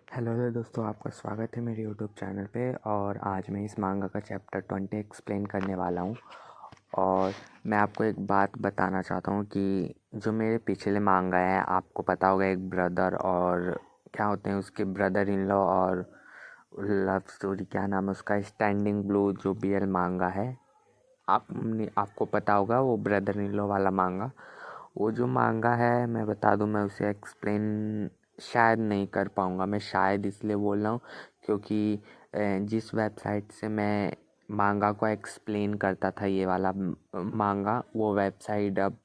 Hello दोस्तों, आपका स्वागत है मेरे यूट्यूब चैनल पे। और आज मैं इस मांगा का चैप्टर 20 एक्सप्लेन करने वाला हूँ। और मैं आपको एक बात बताना चाहता हूँ कि जो मेरे पिछले मांगा है, आपको पता होगा, एक ब्रदर और क्या होते हैं उसके ब्रदर इन लॉ और लव स्टोरी, क्या नाम है उसका, स्टैंडिंग ब्लू, जो BL मांगा है, आपको पता होगा, वो ब्रदर इन लॉ वाला मांगा। वो जो मांगा है, मैं बता दूं, मैं उसे एक्सप्लेन शायद नहीं कर पाऊँगा। मैं शायद इसलिए बोल रहा हूँ क्योंकि जिस वेबसाइट से मैं मांगा को एक्सप्लेन करता था, ये वाला मांगा, वो वेबसाइट अब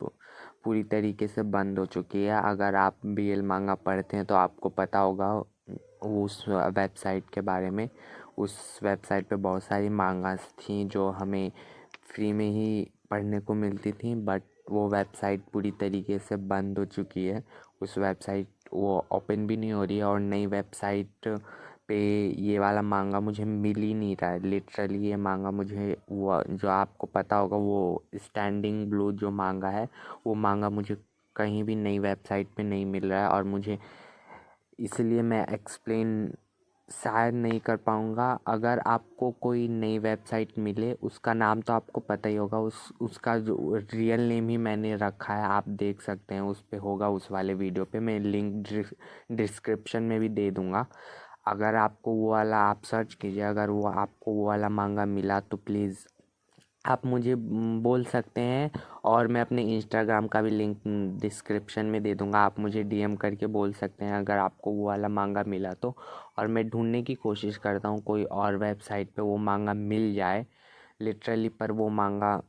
पूरी तरीके से बंद हो चुकी है। अगर आप BL मांगा पढ़ते हैं तो आपको पता होगा उस वेबसाइट के बारे में। उस वेबसाइट पे बहुत सारी मांगास थी जो हमें फ्री में ही पढ़ने को मिलती थी, बट वो वेबसाइट पूरी तरीके से बंद हो चुकी है। उस वेबसाइट वो ओपन भी नहीं हो रही है और नई वेबसाइट पे ये वाला मांगा मुझे मिल ही नहीं रहा है। लिटरली ये मांगा मुझे, वो जो आपको पता होगा, वो स्टैंडिंग ब्लू जो मांगा है, वो मांगा मुझे कहीं भी नई वेबसाइट पे नहीं मिल रहा है। और मुझे इसलिए मैं एक्सप्लेन शायद नहीं कर पाऊँगा। अगर आपको कोई नई वेबसाइट मिले, उसका नाम तो आपको पता ही होगा, उसका जो रियल नेम ही मैंने रखा है, आप देख सकते हैं, उस पे होगा, उस वाले वीडियो पे मैं लिंक डिस्क्रिप्शन में भी दे दूँगा। अगर आपको वो वाला, आप सर्च कीजिए, अगर वो आपको वो वाला मांगा मिला तो प्लीज़ आप मुझे बोल सकते हैं। और मैं अपने इंस्टाग्राम का भी लिंक डिस्क्रिप्शन में दे दूँगा, आप मुझे DM करके बोल सकते हैं अगर आपको वो वाला मांगा मिला तो। और मैं ढूंढने की कोशिश करता हूँ कोई और वेबसाइट पे वो मांगा मिल जाए लिटरली, पर वो मांगा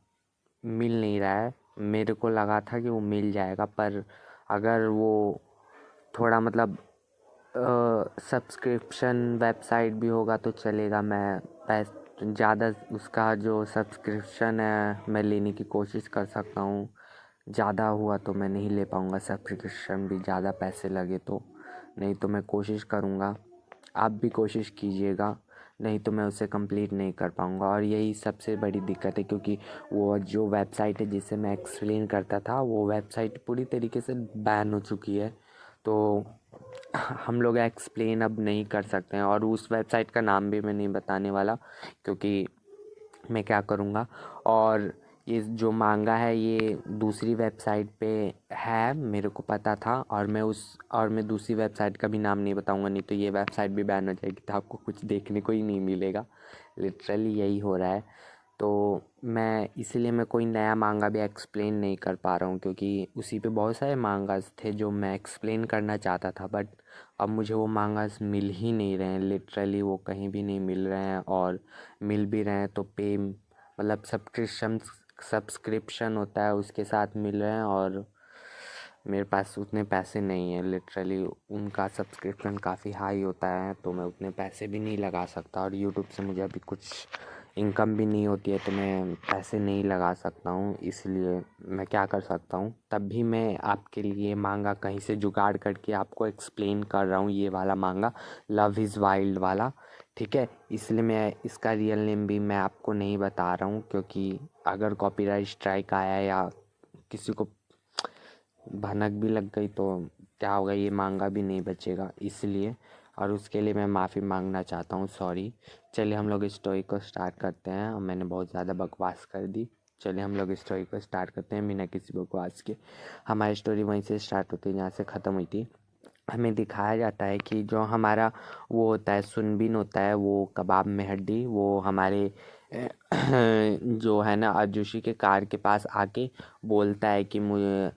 मिल नहीं रहा है। मेरे को लगा था कि वो मिल जाएगा, पर अगर वो थोड़ा मतलब सब्सक्रिप्शन वेबसाइट भी होगा तो चलेगा। मैं ज़्यादा उसका जो सब्सक्रिप्शन है मैं लेने की कोशिश कर सकता हूँ। ज़्यादा हुआ तो मैं नहीं ले पाऊँगा सब्सक्रिप्शन भी, ज़्यादा पैसे लगे तो। नहीं तो मैं कोशिश करूँगा, आप भी कोशिश कीजिएगा, नहीं तो मैं उसे कंप्लीट नहीं कर पाऊँगा। और यही सबसे बड़ी दिक्कत है, क्योंकि वो जो वेबसाइट है जिसे मैं एक्सप्लेन करता था, वो वेबसाइट पूरी तरीके से बैन हो चुकी है। तो हम लोग एक्सप्लेन अब नहीं कर सकते हैं। और उस वेबसाइट का नाम भी मैं नहीं बताने वाला, क्योंकि मैं क्या करूँगा। और ये जो मांगा है ये दूसरी वेबसाइट पे है, मेरे को पता था। और मैं दूसरी वेबसाइट का भी नाम नहीं बताऊँगा, नहीं तो ये वेबसाइट भी बैन हो जाएगी, तो आपको कुछ देखने को ही नहीं मिलेगा। लिटरली यही हो रहा है। तो मैं इसलिए मैं कोई नया मांगा भी एक्सप्लेन नहीं कर पा रहा हूँ, क्योंकि उसी पे बहुत सारे मांगास थे जो मैं एक्सप्लेन करना चाहता था, बट अब मुझे वो मांगास मिल ही नहीं रहे हैं। लिटरली वो कहीं भी नहीं मिल रहे हैं, और मिल भी रहे हैं तो पे मतलब सब्सक्रिप्शन होता है उसके साथ मिल रहे हैं, और मेरे पास उतने पैसे नहीं हैं। लिटरली उनका सब्सक्रिप्शन काफ़ी हाई होता है, तो मैं उतने पैसे भी नहीं लगा सकता। और यूट्यूब से मुझे अभी कुछ इनकम भी नहीं होती है, तो मैं पैसे नहीं लगा सकता हूँ। इसलिए मैं क्या कर सकता हूँ, तब भी मैं आपके लिए मांगा कहीं से जुगाड़ करके आपको एक्सप्लेन कर रहा हूँ, ये वाला मांगा, लव इज़ वाइल्ड वाला। ठीक है, इसलिए मैं इसका रियल नेम भी मैं आपको नहीं बता रहा हूँ, क्योंकि अगर कॉपीराइट स्ट्राइक आया या किसी को भनक भी लग गई तो क्या होगा, ये मांगा भी नहीं बचेगा। इसलिए, और उसके लिए मैं माफ़ी मांगना चाहता हूँ, सॉरी। चलिए हम लोग स्टोरी को स्टार्ट करते हैं। मैंने बहुत ज़्यादा बकवास कर दी। चलिए हम लोग स्टोरी को स्टार्ट करते हैं बिना किसी बकवास के। हमारी स्टोरी वहीं से स्टार्ट होती है जहाँ से ख़त्म हुई थी। हमें दिखाया जाता है कि जो हमारा वो होता है, सुनबीन होता है, वो कबाब में हड्डी, वो हमारे जो है ना, आजुशी के कार के पास आके बोलता है कि मुझे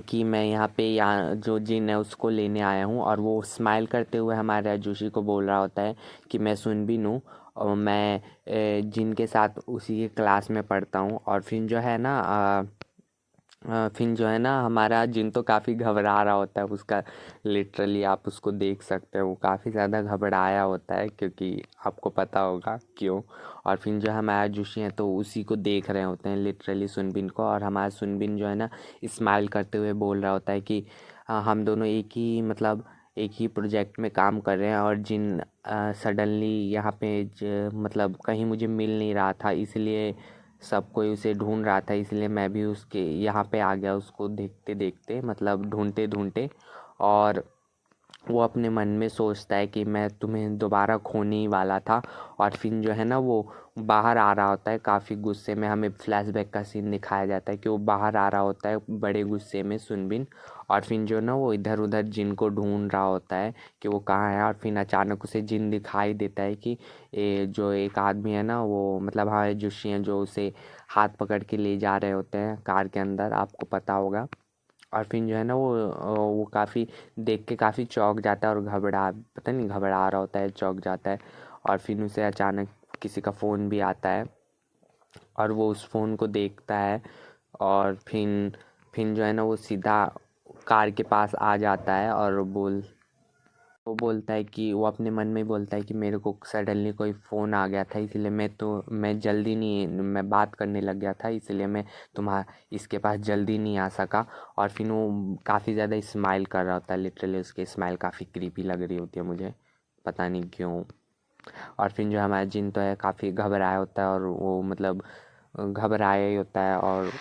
कि मैं यहाँ पे, यहाँ जो जिन है उसको लेने आया हूँ। और वो स्माइल करते हुए हमारे आजुशी को बोल रहा होता है कि मैं सुनबीन हूँ और मैं जिन के साथ उसी के क्लास में पढ़ता हूँ। और फिर जो है ना फिर जो है ना, हमारा जिन तो काफ़ी घबरा रहा होता है उसका। लिटरली आप उसको देख सकते हो, वो काफ़ी ज़्यादा घबराया होता है, क्योंकि आपको पता होगा क्यों। और फिर जो हमारा जोशी है तो उसी को देख रहे होते हैं लिटरली, सुनबिन को। और हमारा सुनबिन जो है ना, स्माइल करते हुए बोल रहा होता है कि हम दोनों एक ही, मतलब एक ही प्रोजेक्ट में काम कर रहे हैं। और जिन सडनली यहाँ पे मतलब कहीं मुझे मिल नहीं रहा था, इसलिए सब कोई उसे ढूंढ रहा था, इसलिए मैं भी उसके यहाँ पे आ गया, उसको देखते देखते, मतलब ढूंढते ढूंढते। और वो अपने मन में सोचता है कि मैं तुम्हें दोबारा खोने ही वाला था। और फिर जो है ना वो बाहर आ रहा होता है काफ़ी गुस्से में। हमें फ्लैशबैक का सीन दिखाया जाता है कि वो बाहर आ रहा होता है बड़े गुस्से में सुनबिन। और फिर जो ना वो इधर उधर जिन को ढूंढ रहा होता है कि वो कहाँ है। और फिर अचानक उसे जिन दिखाई देता है कि जो एक आदमी है ना वो मतलब हमारे जोशी हैं जो उसे हाथ पकड़ के ले जा रहे होते हैं कार के अंदर, आपको पता होगा। और फिर जो है ना वो काफ़ी देख के काफ़ी चौंक जाता है और पता नहीं घबरा रहा होता है, चौंक जाता है। और फिर उसे अचानक किसी का फ़ोन भी आता है और वो उस फ़ोन को देखता है। और फिर जो है ना वो सीधा कार के पास आ जाता है और वो बोलता है कि वो अपने मन में बोलता है कि मेरे को सडनली कोई फ़ोन आ गया था, इसलिए मैं जल्दी नहीं, मैं बात करने लग गया था, इसलिए मैं तुम्हारा इसके पास जल्दी नहीं आ सका। और फिर वो काफ़ी ज़्यादा स्माइल कर रहा होता है, लिटरली उसकी स्माइल काफ़ी क्रीपी लग रही होती है मुझे, पता नहीं क्यों। और फिर जो हमारा जिन तो है काफ़ी घबराया होता है और वो मतलब घबराया ही होता है। और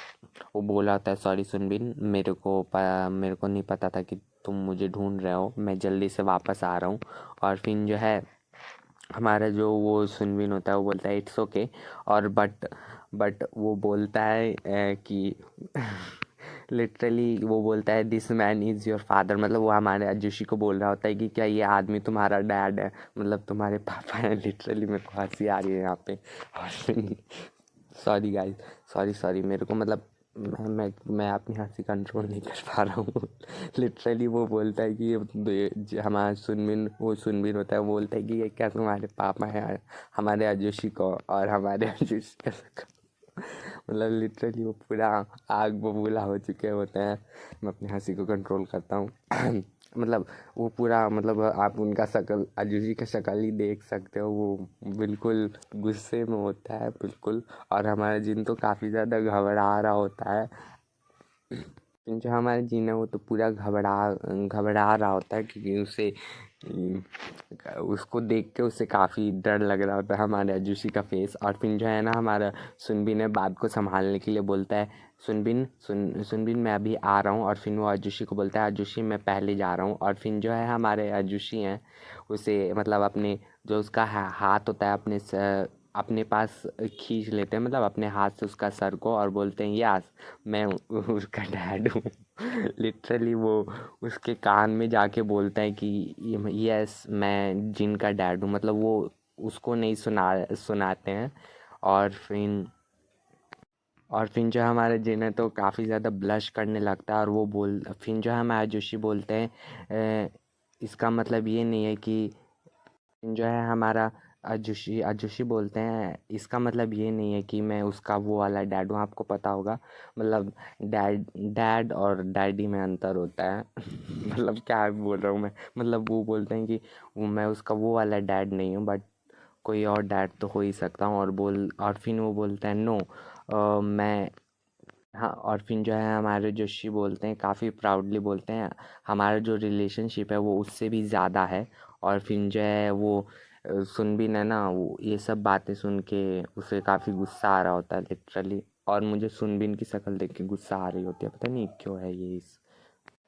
वो बोला होता है सॉरी सुनबिन, मेरे को नहीं पता था कि तुम मुझे ढूंढ रहे हो, मैं जल्दी से वापस आ रहा हूँ। और फिर जो है हमारा जो वो सुनबिन होता है वो बोलता है इट्स ओके। और बट वो बोलता है कि लिटरली वो बोलता है this man is your father, मतलब वो हमारे अजूशी को बोल रहा होता है कि क्या ये आदमी तुम्हारा डैड है, मतलब तुम्हारे पापा हैं। लिटरली मेरे को हंसी आ रही है यहाँ पे। और फिर सॉरी गाइस, सॉरी मेरे को मतलब मैं अपनी हंसी कंट्रोल नहीं कर पा रहा हूँ। लिटरली वो बोलता है कि हमारा सुनबिन होता है, वो बोलता है कि ये क्या तुम्हारे पापा हैं, हमारे अजूशी को और हमारे अजूशी का मतलब लिटरली वो पूरा आग बबूला हो चुके होते हैं। मैं अपनी हंसी को कंट्रोल करता हूँ। मतलब वो पूरा मतलब आप उनका शक्ल अजूजी का शक्ल ही देख सकते हो, वो बिल्कुल गुस्से में होता है बिल्कुल। और हमारा जिन तो काफ़ी ज़्यादा घबरा रहा होता है। जो हमारा जिन है वो तो पूरा घबरा रहा होता है क्योंकि उसको देख के उसे काफ़ी डर लग रहा होता है हमारे अजूशी का फेस। और फिर जो है ना हमारा सुनबिन है बात को संभालने के लिए बोलता है सुनबिन मैं अभी आ रहा हूँ। और फिर वो अजूशी को बोलता है अजूशी मैं पहले जा रहा हूँ। और फिर जो है हमारे अजूशी हैं उसे मतलब अपने जो उसका हाथ होता है अपने पास खींच लेते हैं, मतलब अपने हाथ से उसका सर को, और बोलते हैं यस मैं उसका डैड हूँ। लिटरली वो उसके कान में जाके बोलता है कि यस मैं जिन का डैड हूँ, मतलब वो उसको नहीं सुनाते हैं। और फिर जो हमारे जिन है तो काफ़ी ज़्यादा ब्लश करने लगता है। और वो फिर जो है हमारे जोशी बोलते हैं इसका मतलब ये नहीं है कि जो है हमारा अजूशी बोलते हैं इसका मतलब ये नहीं है कि मैं उसका वो वाला डैड हूँ, आपको पता होगा मतलब डैड और डैडी में अंतर होता है। मतलब क्या बोल रहा हूँ मैं, मतलब वो बोलते हैं कि मैं उसका वो वाला डैड नहीं हूँ, बट कोई और डैड तो हो ही सकता हूँ। और फिर वो बोलते हैं नो मैं, हाँ। और फिर जो है हमारे जोशी बोलते हैं काफ़ी प्राउडली बोलते हैं हमारा जो रिलेशनशिप है वो उससे भी ज़्यादा है। और फिर जो है वो सुनबिन है ना वो ये सब बातें सुन के उसे काफ़ी गुस्सा आ रहा होता है लिटरली। और मुझे सुनबिन की शक्ल देख के गुस्सा आ रही होती है, पता नहीं क्यों है ये इस।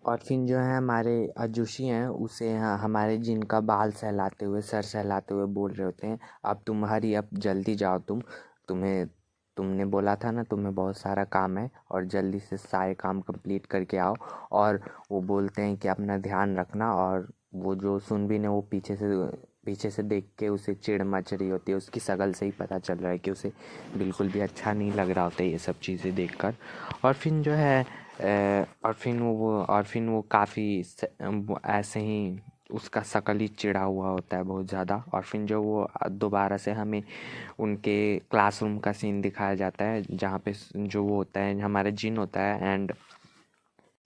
और फिर जो है हमारे अजूशी हैं उसे हमारे जिनका बाल सहलाते हुए सर सहलाते हुए बोल रहे होते हैं अब तुम्हारी अब जल्दी जाओ तुम्हें तुमने बोला था ना तुम्हें बहुत सारा काम है और जल्दी से सारे काम कंप्लीट करके आओ। और वो बोलते हैं कि अपना ध्यान रखना। और वो जो सुनबीन है वो पीछे से देख के उसे चिढ़ मच रही होती है, उसकी शक्ल से ही पता चल रहा है कि उसे बिल्कुल भी अच्छा नहीं लग रहा होता है ये सब चीज़ें देखकर। और फिर जो है और फिर वो काफ़ी ऐसे ही उसका शक्ल ही चिढ़ा हुआ होता है बहुत ज़्यादा। और फिर जो वो दोबारा से हमें उनके क्लासरूम का सीन दिखाया जाता है जहाँ पे जो वो होता है हमारा जिन होता है एंड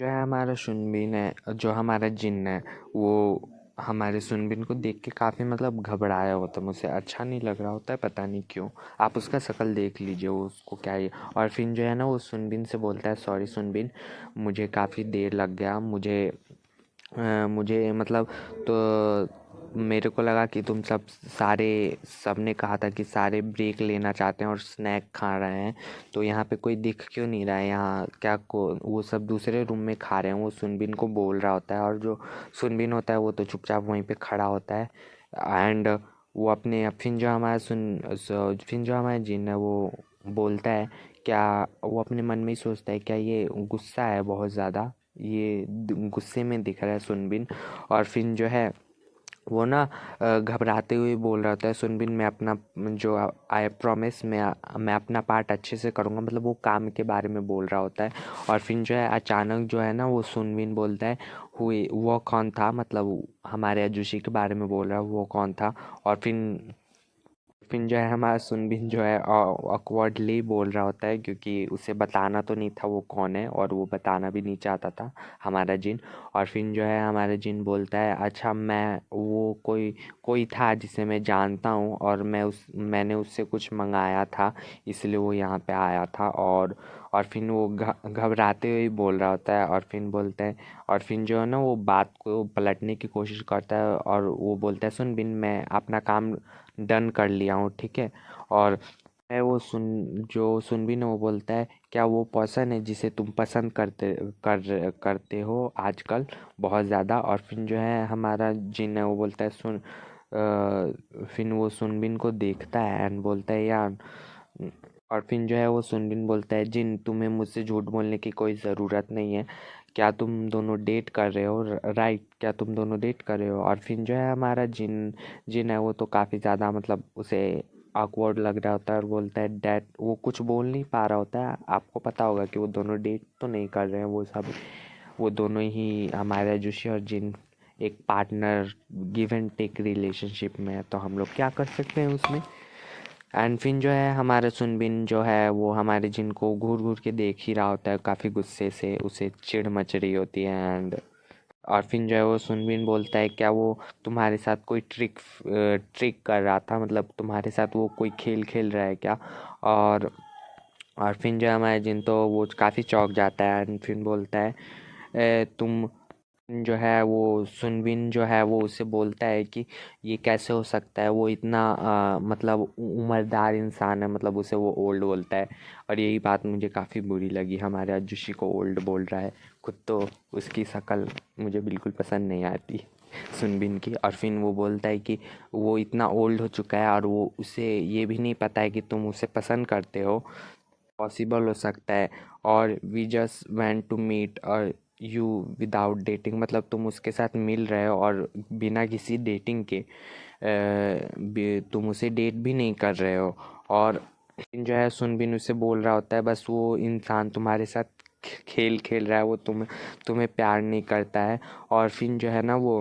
जो है हमारा सुनबीन है, जो हमारा जिन है वो हमारे सुनबीन को देख के काफ़ी मतलब घबराया होता है, मुझे अच्छा नहीं लग रहा होता है, पता नहीं क्यों। आप उसका शक्ल देख लीजिए वो उसको क्या है। और फिर जो है ना वो सुनबीन से बोलता है सॉरी सुनबीन मुझे काफ़ी देर लग गया, मुझे मतलब तो मेरे को लगा कि तुम सबने कहा था कि सारे ब्रेक लेना चाहते हैं और स्नैक खा रहे हैं, तो यहाँ पे कोई दिख क्यों नहीं रहा है? यहाँ क्या को वो सब दूसरे रूम में खा रहे हैं। वो सुनबिन को बोल रहा होता है और जो सुनबिन होता है वो तो चुपचाप वहीं पे खड़ा होता है। एंड वो अपने फिर जो हमारा जिन है वो बोलता है, क्या वो अपने मन में ही सोचता है, क्या ये गुस्सा है बहुत ज़्यादा, ये गुस्से में दिख रहा है सुनबिन। और फिर जो है वो ना घबराते हुए बोल रहा होता है, सुनबिन मैं अपना जो आई प्रॉमिस मैं अपना पार्ट अच्छे से करूँगा, मतलब वो काम के बारे में बोल रहा होता है। और फिर जो है अचानक जो है ना वो सुनबिन बोलता है, हुई वो कौन था, मतलब हमारे अजूशी के बारे में बोल रहा है, वो कौन था। और फिर जो है हमारा सुनबिन जो है ऑकवर्डली बोल रहा होता है, क्योंकि उसे बताना तो नहीं था वो कौन है, और वो बताना भी नहीं चाहता था हमारा जिन। और फिर जो है हमारा जिन बोलता है, अच्छा मैं वो कोई कोई था जिसे मैं जानता हूँ, और मैंने उससे कुछ मंगाया था, इसलिए वो यहाँ पे आया था। और फिर वो घबराते हुए बोल रहा होता है। और फिर बोलता है, और फिर जो है ना वो बात को पलटने की कोशिश करता है और वो बोलता है, सुनबिन मैं अपना काम डन कर लिया हूँ, ठीक है। और है वो सुनबिन है वो बोलता है, क्या वो पर्सन है जिसे तुम पसंद करते हो आजकल बहुत ज़्यादा। और फिर जो है हमारा जिन है वो बोलता है, फिर वो सुनबिन को देखता है एंड बोलता है, यार। और फिर जो है वो सुनबिन बोलता है, जिन तुम्हें मुझसे झूठ बोलने की कोई ज़रूरत नहीं है, क्या तुम दोनों डेट कर रहे हो, राइट, क्या तुम दोनों डेट कर रहे हो। और फिर जो है हमारा जिन जिन है वो तो काफ़ी ज़्यादा, मतलब उसे awkward लग रहा होता है और बोलता है, डैड, वो कुछ बोल नहीं पा रहा होता है। आपको पता होगा कि वो दोनों डेट तो नहीं कर रहे हैं, वो दोनों ही हमारा जोशी और जिन एक partner give and take relationship में है, तो हम लोग क्या कर सकते हैं उसमें। एंड फिर जो है हमारा सुनबिन जो है वो हमारे जिन को घूर घूर के देख ही रहा होता है, काफ़ी गुस्से से उसे चिढ़ मच रही होती है। एंड और फिर जो है वो सुनबिन बोलता है, क्या वो तुम्हारे साथ कोई ट्रिक कर रहा था, मतलब तुम्हारे साथ वो कोई खेल खेल रहा है क्या। और और फिर जो है हमारे जिन तो वो काफ़ी चौंक जाता है एंड फिर बोलता है, तुम जो है वो सुनबिन जो है वो उसे बोलता है कि ये कैसे हो सकता है, वो इतना मतलब उम्रदार इंसान है, मतलब उसे वो ओल्ड बोलता है। और यही बात मुझे काफ़ी बुरी लगी, हमारे अजुशी को ओल्ड बोल रहा है खुद तो उसकी शक्ल मुझे बिल्कुल पसंद नहीं आती सुनबिन की। और फिर वो बोलता है कि वो इतना ओल्ड हो चुका है और वो उसे ये भी नहीं पता है कि तुम उसे पसंद करते हो, पॉसिबल हो सकता है। और we just went to meet और यू विदाउट डेटिंग, मतलब तुम उसके साथ मिल रहे हो और बिना किसी डेटिंग के तुम उसे डेट भी नहीं कर रहे हो। और जो है सुनबिन उसे बोल रहा होता है, बस वो इंसान तुम्हारे साथ खेल खेल रहा है, वो तुम्हें प्यार नहीं करता है। और फिर जो है ना वो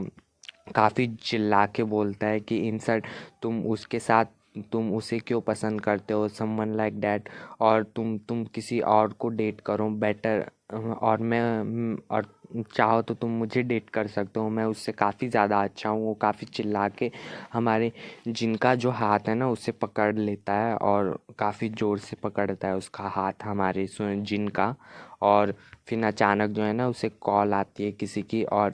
काफ़ी चिल्ला के बोलता है कि इंसल्ट, तुम उसे क्यों पसंद करते हो, समवन लाइक दैट। और तुम किसी और को डेट करो बेटर। और चाहो तो तुम मुझे डेट कर सकते हो, मैं उससे काफ़ी ज़्यादा अच्छा हूँ। वो काफ़ी चिल्ला के हमारे जिनका जो हाथ है ना उसे पकड़ लेता है और काफ़ी ज़ोर से पकड़ता है उसका हाथ हमारे जिन का। और फिर अचानक जो है ना उसे कॉल आती है किसी की, और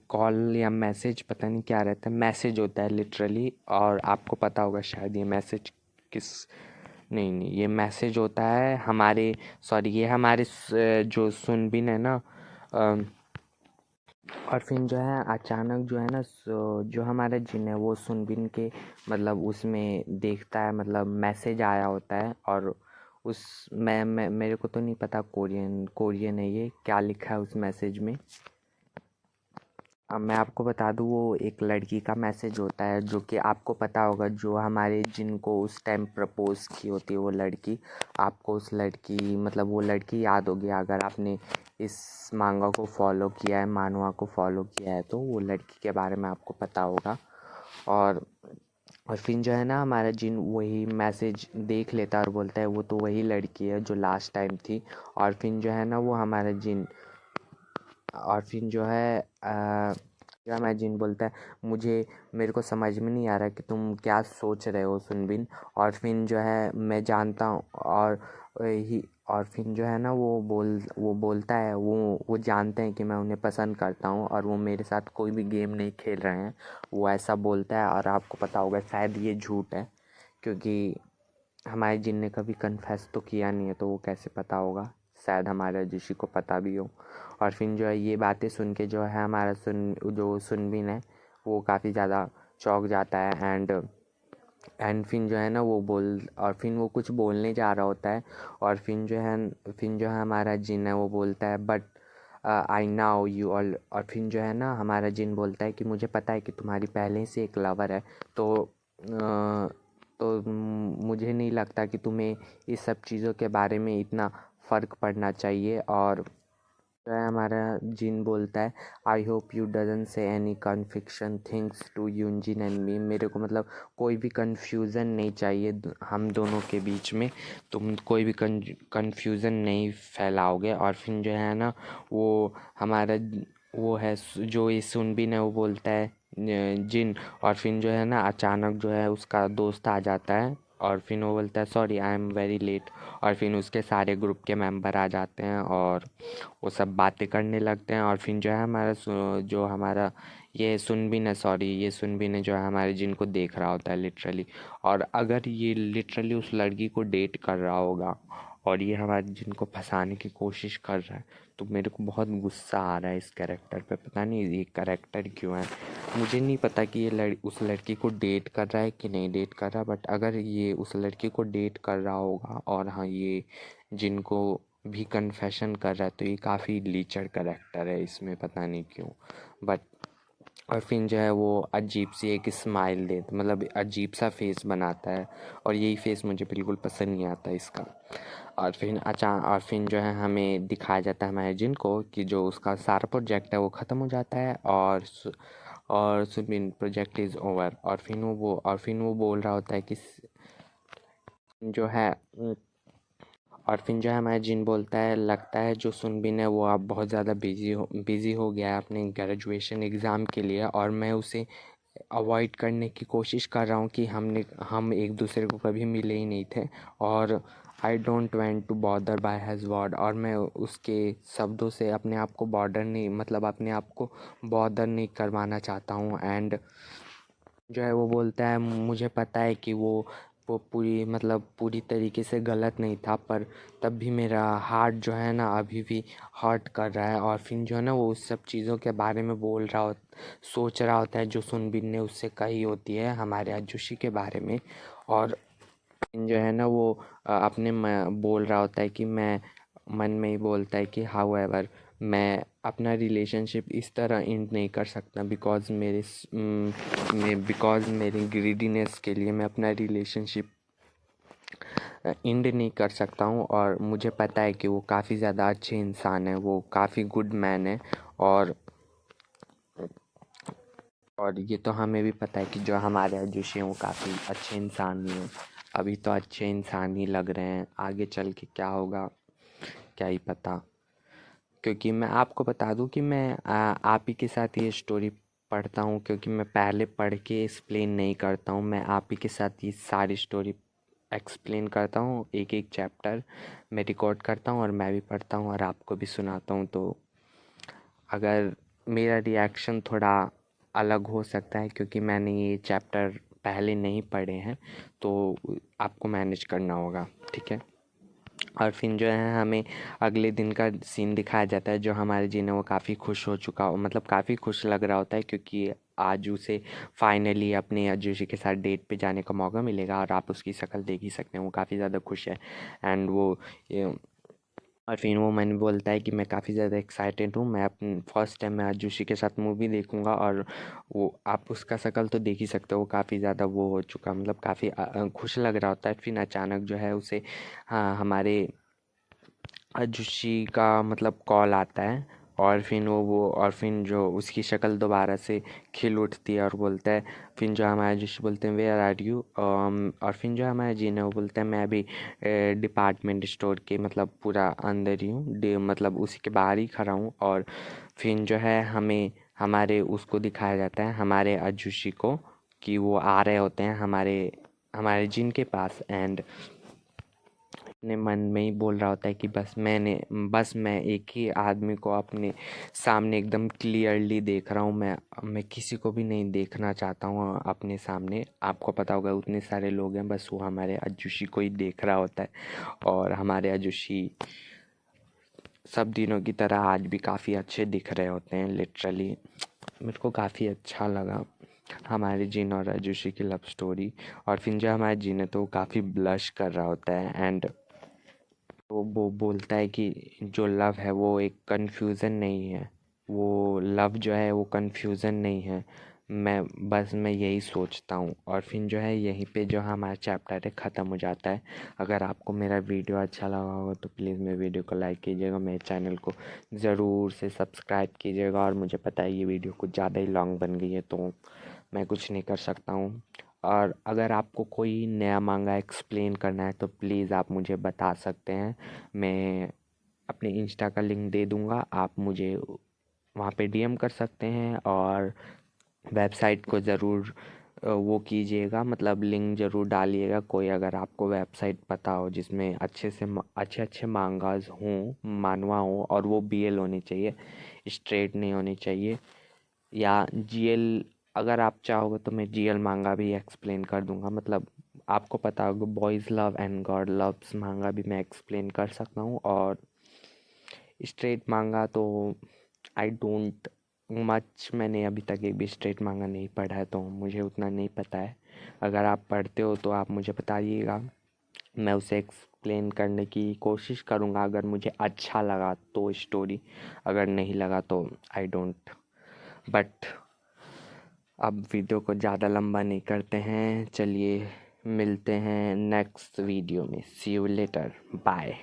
कॉल या मैसेज पता नहीं क्या रहता है, मैसेज होता है लिटरली। और आपको पता होगा शायद ये मैसेज किस, नहीं ये मैसेज होता है हमारे, सॉरी ये हमारे जो सुनबिन है ना। और फिर जो है अचानक जो है ना जो हमारा जिन है वो सुनबिन के मतलब उसमें देखता है, मतलब मैसेज आया होता है। और उस मैं मेरे को तो नहीं पता कोरियन है ये, क्या लिखा है उस मैसेज में। अब मैं आपको बता दूँ, वो एक लड़की का मैसेज होता है, जो कि आपको पता होगा, जो हमारे जिनको उस टाइम प्रपोज की होती है वो लड़की। आपको उस लड़की मतलब वो लड़की याद होगी अगर आपने इस मांगा को फॉलो किया है, मानवा को फॉलो किया है, तो वो लड़की के बारे में आपको पता होगा। और और फिर जो है ना हमारा जिन वही मैसेज देख लेता है और बोलता है, वो तो वही लड़की है जो लास्ट टाइम थी। और फिर जो है ना वो हमारा जिन, और फिर जो है क्या मैं जिन बोलता है, मेरे को समझ में नहीं आ रहा कि तुम क्या सोच रहे हो सुनबिन। और फिर जो है मैं जानता हूँ, और ही ऑर्फिन जो है ना वो बोलता है, वो जानते हैं कि मैं उन्हें पसंद करता हूँ और वो मेरे साथ कोई भी गेम नहीं खेल रहे हैं, वो ऐसा बोलता है। और आपको पता होगा शायद ये झूठ है, क्योंकि हमारे जिन ने कभी कन्फेस तो किया नहीं है, तो वो कैसे पता होगा। शायद हमारे अजुशी को पता भी हो। और फिर जो है ये बातें सुन के जो है हमारा सुनबिन है वो काफ़ी ज़्यादा चौंक जाता है। एंड फिर जो है ना और फिर वो कुछ बोलने जा रहा होता है। और फिर जो है हमारा जिन है वो बोलता है but I now you all. और फिर जो है ना हमारा जिन बोलता है कि मुझे पता है कि तुम्हारी पहले से एक लवर है, तो मुझे नहीं लगता कि तुम्हें इस सब चीज़ों के बारे में इतना फ़र्क पड़ना चाहिए। और जो है हमारा जिन बोलता है I hope you doesn't say any confliction things to यूनजिन एंड मी। मेरे को मतलब कोई भी कन्फ्यूज़न नहीं चाहिए हम दोनों के बीच में, तुम कोई भी कन्फ्यूज़न नहीं फैलाओगे। और फिर जो है ना वो हमारा वो है जो ये सुनबिन है वो बोलता है जिन। और फिर जो है ना अचानक जो है उसका दोस्त आ जाता है और फिर वो बोलता है sorry I am very late. और फिर उसके सारे ग्रुप के मेंबर आ जाते हैं और वो सब बातें करने लगते हैं। और फिर जो है जो हमारा ये सुनबिन है जो है हमारे जिनको देख रहा होता है लिटरली। और अगर ये लिटरली उस लड़की को डेट कर रहा होगा और ये हमारे जिनको फंसाने की कोशिश कर रहा है, तो मेरे को बहुत गुस्सा आ रहा है इस कैरेक्टर पे। पता नहीं ये कैरेक्टर क्यों है, मुझे नहीं पता कि ये उस लड़की को डेट कर रहा है कि नहीं डेट कर रहा। बट अगर ये उस लड़की को डेट कर रहा होगा और हाँ ये जिनको भी कन्फेशन कर रहा है, तो ये काफ़ी लीचर कैरेक्टर है इसमें, पता नहीं क्यों। बट और फिर जो है वो अजीब सी एक स्माइल देता, मतलब अजीब सा फेस बनाता है और यही फेस मुझे बिल्कुल पसंद नहीं आता इसका। और फिर जो है हमें दिखाया जाता है हमारे जिन को कि जो उसका सारा प्रोजेक्ट है वो ख़त्म हो जाता है और सुनबिन प्रोजेक्ट इज़ ओवर। और फिर वो बोल रहा होता है कि जो है और फिर जो है हमारा जिन बोलता है लगता है जो सुनबिन है वो अब बहुत ज़्यादा बिज़ी हो गया है अपने ग्रेजुएशन एग्ज़ाम के लिए, और मैं उसे अवॉइड करने की कोशिश कर रहा हूँ कि हम एक दूसरे को कभी मिले ही नहीं थे। और I don't want to bother by his word. और मैं उसके शब्दों से अपने आप को बॉदर नहीं करवाना चाहता हूँ। एंड जो है वो बोलता है मुझे पता है कि वो पूरी तरीके से गलत नहीं था, पर तब भी मेरा हार्ट जो है ना अभी भी हर्ट कर रहा है। और फिर जो है ना वो उस सब चीज़ों के बारे में सोच रहा होता है जो सुनबिन ने उससे कही होती है हमारे आजुशी के बारे में। और जो है ना वो बोल रहा होता है कि मैं मन में ही बोलता है कि हाउ एवर मैं अपना रिलेशनशिप इस तरह एंड नहीं कर सकता, बिकॉज मेरी ग्रीडीनेस के लिए मैं अपना रिलेशनशिप एंड नहीं कर सकता हूँ। और मुझे पता है कि वो काफ़ी ज़्यादा अच्छे इंसान है, वो काफ़ी गुड मैन है। और ये तो हमें भी पता है कि जो हमारे अजुशी हैं वो काफ़ी अच्छे इंसान भी हैं। अभी तो अच्छे इंसान ही लग रहे हैं, आगे चल के क्या होगा क्या ही पता। क्योंकि मैं आपको बता दूं कि मैं आप ही के साथ ये स्टोरी पढ़ता हूँ, क्योंकि मैं पहले पढ़ के एक्सप्लेन नहीं करता हूँ, मैं आप ही के साथ ये सारी स्टोरी एक्सप्लेन करता हूँ। एक एक चैप्टर मैं रिकॉर्ड करता हूँ और मैं भी पढ़ता हूँ और आपको भी सुनाता हूँ। तो अगर मेरा रिएक्शन थोड़ा अलग हो सकता है क्योंकि मैंने ये चैप्टर पहले नहीं पढ़े हैं, तो आपको मैनेज करना होगा, ठीक है। और फिर जो है हमें अगले दिन का सीन दिखाया जाता है, जो हमारे जिन है वो काफ़ी खुश हो चुका हो, मतलब काफ़ी खुश लग रहा होता है क्योंकि आज उसे फाइनली अपने अजूशी के साथ डेट पे जाने का मौका मिलेगा। और आप उसकी शक्ल देख ही सकते हैं, वो काफ़ी ज़्यादा खुश है। एंड और फिर वो मैंने बोलता है कि मैं काफ़ी ज़्यादा एक्साइटेड हूँ, मैं अपने फर्स्ट टाइम मैं अजूशी के साथ मूवी देखूँगा। और वो आप उसका शक्ल तो देख ही सकते हो, वो काफ़ी ज़्यादा वो हो चुका, मतलब काफ़ी खुश लग रहा होता है। फिर अचानक जो है उसे हाँ हमारे अजुशी का मतलब कॉल आता है। और फिर जो उसकी शक्ल दोबारा से खिल उठती है और बोलता है, फिर जो हमारे अजुशी बोलते हैं वेयर आर यू। और फिर जो हमारे जीन है वो बोलता है मैं अभी डिपार्टमेंट स्टोर के मतलब पूरा अंदर ही हूँ, मतलब उसी के बाहर ही खड़ा हूँ। और फिर जो है हमारे उसको दिखाया जाता है हमारे अजुशी को कि वो आ रहे होते हैं हमारे जिन के पास। एंड अपने मन में ही बोल रहा होता है कि बस मैं एक ही आदमी को अपने सामने एकदम क्लियरली देख रहा हूँ। मैं किसी को भी नहीं देखना चाहता हूँ अपने सामने। आपको पता होगा उतने सारे लोग हैं, बस वो हमारे अज्जुशी को ही देख रहा होता है। और हमारे अज्जुशी सब दिनों की तरह आज भी काफ़ी अच्छे दिख रहे होते हैं। लिटरली मेरे को काफ़ी अच्छा लगा हमारे जिन और अज्जुशी की लव स्टोरी। और फिर जो हमारे जिन है तो वो काफ़ी ब्लश कर रहा होता है एंड वो बोलता है कि जो लव है वो एक कन्फ्यूज़न नहीं है, वो लव जो है वो कन्फ्यूज़न नहीं है। मैं यही सोचता हूँ। और फिर जो है यहीं पे जो हमारा चैप्टर है ख़त्म हो जाता है। अगर आपको मेरा वीडियो अच्छा लगा होगा तो प्लीज़ मेरे वीडियो को लाइक कीजिएगा, मेरे चैनल को ज़रूर से सब्सक्राइब कीजिएगा। और मुझे पता है ये वीडियो कुछ ज़्यादा ही लॉन्ग बन गई है तो मैं कुछ नहीं कर सकता हूँ। और अगर आपको कोई नया मांगा एक्सप्लेन करना है तो प्लीज़ आप मुझे बता सकते हैं। मैं अपने इंस्टा का लिंक दे दूँगा, आप मुझे वहाँ पे डीएम कर सकते हैं। और वेबसाइट को ज़रूर वो कीजिएगा, मतलब लिंक ज़रूर डालिएगा। कोई अगर आपको वेबसाइट पता हो जिसमें अच्छे अच्छे मांगास हों, मानवा हो, और वो बीएल होने चाहिए, स्ट्रेट नहीं होने चाहिए। या जीएल अगर आप चाहोगे तो मैं जीएल मांगा भी एक्सप्लेन कर दूंगा। मतलब आपको पता होगा boys love and God loves मांगा भी मैं एक्सप्लेन कर सकता हूँ। और स्ट्रेट मांगा तो आई डोंट मच, मैंने अभी तक एक भी स्ट्रेट मांगा नहीं पढ़ा है तो मुझे उतना नहीं पता है। अगर आप पढ़ते हो तो आप मुझे बताइएगा, मैं उसे एक्सप्लेन करने की कोशिश करूँगा अगर मुझे अच्छा लगा तो स्टोरी, अगर नहीं लगा तो आई डोंट। बट अब वीडियो को ज़्यादा लंबा नहीं करते हैं, चलिए मिलते हैं नेक्स्ट वीडियो में। सी यू लेटर, बाय।